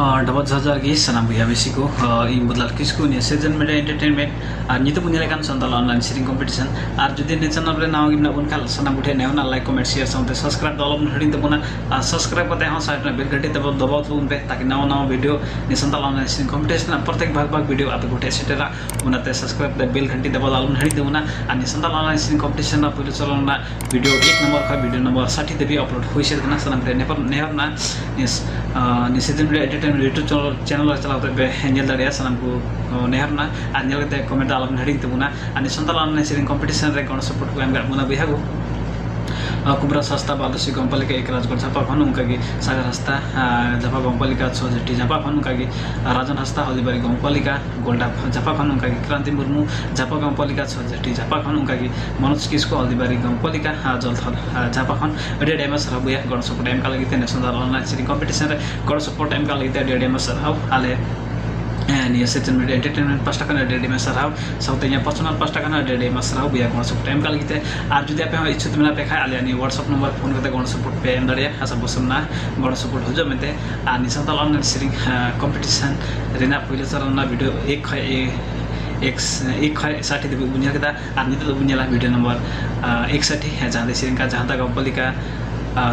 Dapat saja lagi sanam buyha Mishi ko in budal kisku ni Sirjan Medie entertainment ar nitu punya lekan SONELAL online sering competition ar jodi ne channel re naw gimna bun kal sanam buthe ne na like comment share saunte subscribe dolom hidin tabuna subscribe kate ha site na bell घंटी दबाव तुम पे ताकि नवा नवा video नि SONELAL online sering competition प्रत्येक भाग वीडियो आप गुटे सेटेरा उनाते सब्सक्राइब द बेल घंटी दबाव दालम हडी देउना अनि SONELAल online sering competition ना पुलिस चलना वीडियो 1 नंबर का वीडियो नंबर 60 देबी अपलोड होइसे कना सनम रे नेपाल नेहरना नि Sirjan Medie entertainment YouTube channel चलाते बे नेल दारिया सनम को नेहरना अनि नेलते कमेंट दालम हडी देउना अनि SONELAल online sering competition रे कोन सपोर्ट को एम गामुना बिहागो कुबरा सस्ता बादसी गंपालिका एक राजगढ़ झापा फनु की सागर हस्ता झापा गंपालिका छोटी झापा फनु की राजन हस्ता हल्दीबारी गंपालिका गोल्डा झापा फनु की क्रांति मुर्मू झापा गंपालिका छोटी झापा फनु की मनोज किसको हल्दीबारी गंपालिका जलथल झापा फन डेढ़ एमएस रहा गण सपोर्ट एम का लगी SONELAल ऑनलाइन सीरीज कंपटीशन गण सपोर्ट एम का लगी 1.5 एमएस रहा आले ni Sirjan Medie entertainment 5 টাকা না 1.5 एमएस रहा साउथ इंडिया पर्सनल 5 टाका ना 1.5 एमएस रहा बिया गण सपोर्ट एम का लगी আর যদি আপনি ইচ্ছুক মেলা পেখা আলে নি WhatsApp নম্বর ফোন করতে গণ সপোর্ট পে এম দাঁড়িয়ে আসা বসনা গণ সপোর্ট হজো মেতে আর নি SONELAL অনলাইন সিরিং কম্পিটিশন রেনা পয়লা চরনা ভিডিও एक 60 देबे बुनिया केदा আর নিতে তো বুনিয়ালা ভিডিও নম্বর 61 जहां दे सिरिंग का जहां तक गंपालिका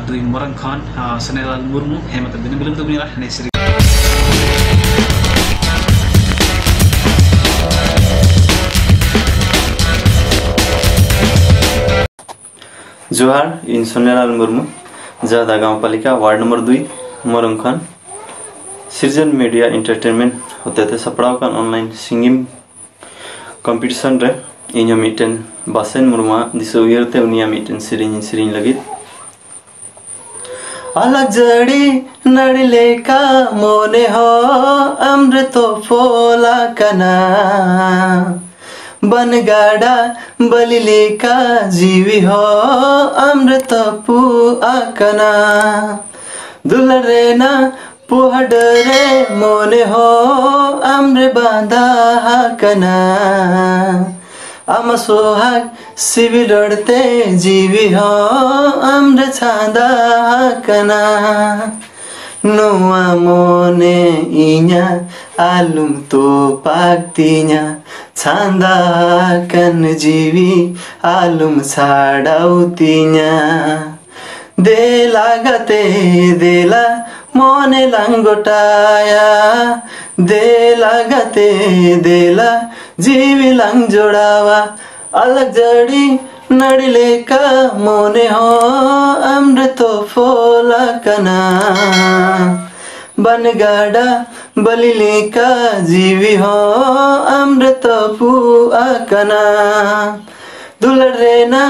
2 मरंग खन SONELAL मुर्मू हे मतलब बिन बिलम तो बुनियाला ने सिरिंग जोहार इन SONELAL मुर्मू जादा गांवपालिका वार्ड नंबर 2 मोरंगखान सिरजन मीडिया एंटरटेनमेंट होते थे सपड़ाव कान ऑनलाइन सिंगिंग कंपटीशन रे इन्हें मीटन बासेन मुर्मा दिसो उयरते उनिया मीटन सिरिंग लगी अलग जड़ी नड़ले का मोने हो अमृतो फोला कना बनगाड़ा बलिले का जीवी हो अमृत पू आकना दुलरे ना पुहडरे मोने हो अम्र बांधा हाकना आम सोहाग सिविलड़ते जीवी हो अम्र छांदा हाकना Noa mone inya alum to paktinya chanda kan jiwi alum sadautinya dela mone langotaya dela jiwi lang jodawa alag jadi नड़ले का मोने हो अमृतो फोला कना बनगाड़ा बलिले का जीवी हो अमृतो पुआ कना दुलरे ना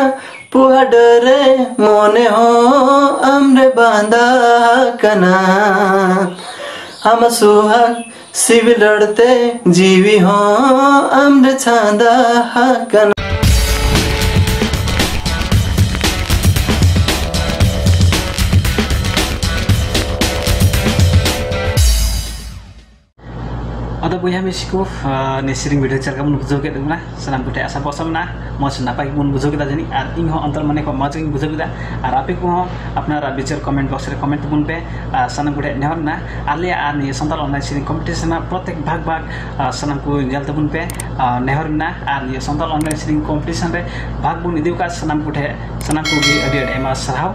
पुहडरे मोने हो अम्र बांधा कना हम सुहाग सिविलड़ते जीवी हो अम्र छांदा कना ada buyha Mishi ko ni siring video chal kamu bujau ke dengna sanam bute asa posalna mos napai mun bujau kita jani ar ing ho antar mane ko maj ing bujau kita ar ape ko apnara bichar comment box re comment bun pe sanam bute nehorna ale ar ni SONELAL online siring competition protek bhag sanam ko jal tabun pe nehorna ar ni SONELAL online siring competition re bhag bun idiu ka sanam ko gi adi ema sarhau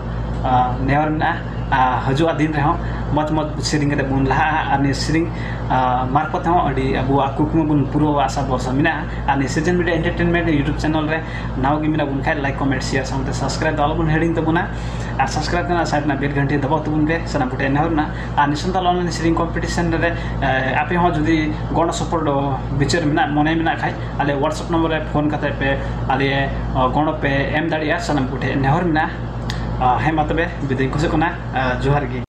nehorna हजू दिन रहे मत सिरिंग बुन लहा आनी सिरिंग मार्फत अभी अब कुकम बुन पूरा आशा बर्ष मिना आनी Sirjan Medie entertainment YouTube channel रे नाव की मिना बुन खाई लाइक कमेंट शेयर सामते सब्सक्राइब दाल बुन हेडिंग तबुना आ सब्सक्राइब करना साइड ना बेल घंटी दबाव तबुन पे सना बुटे नहरना आनी SONELAL ऑनलाइन सिरिंग कंपटीशन रे आपे हो जदी गण सपोर्ट बिचर मिना मने मिना खाई आले WhatsApp नंबर रे फोन कते पे आले गण पे एम दाड़िया सना बुटे नहरना हे मतबे बिदिन कुसे कोना जोहार गी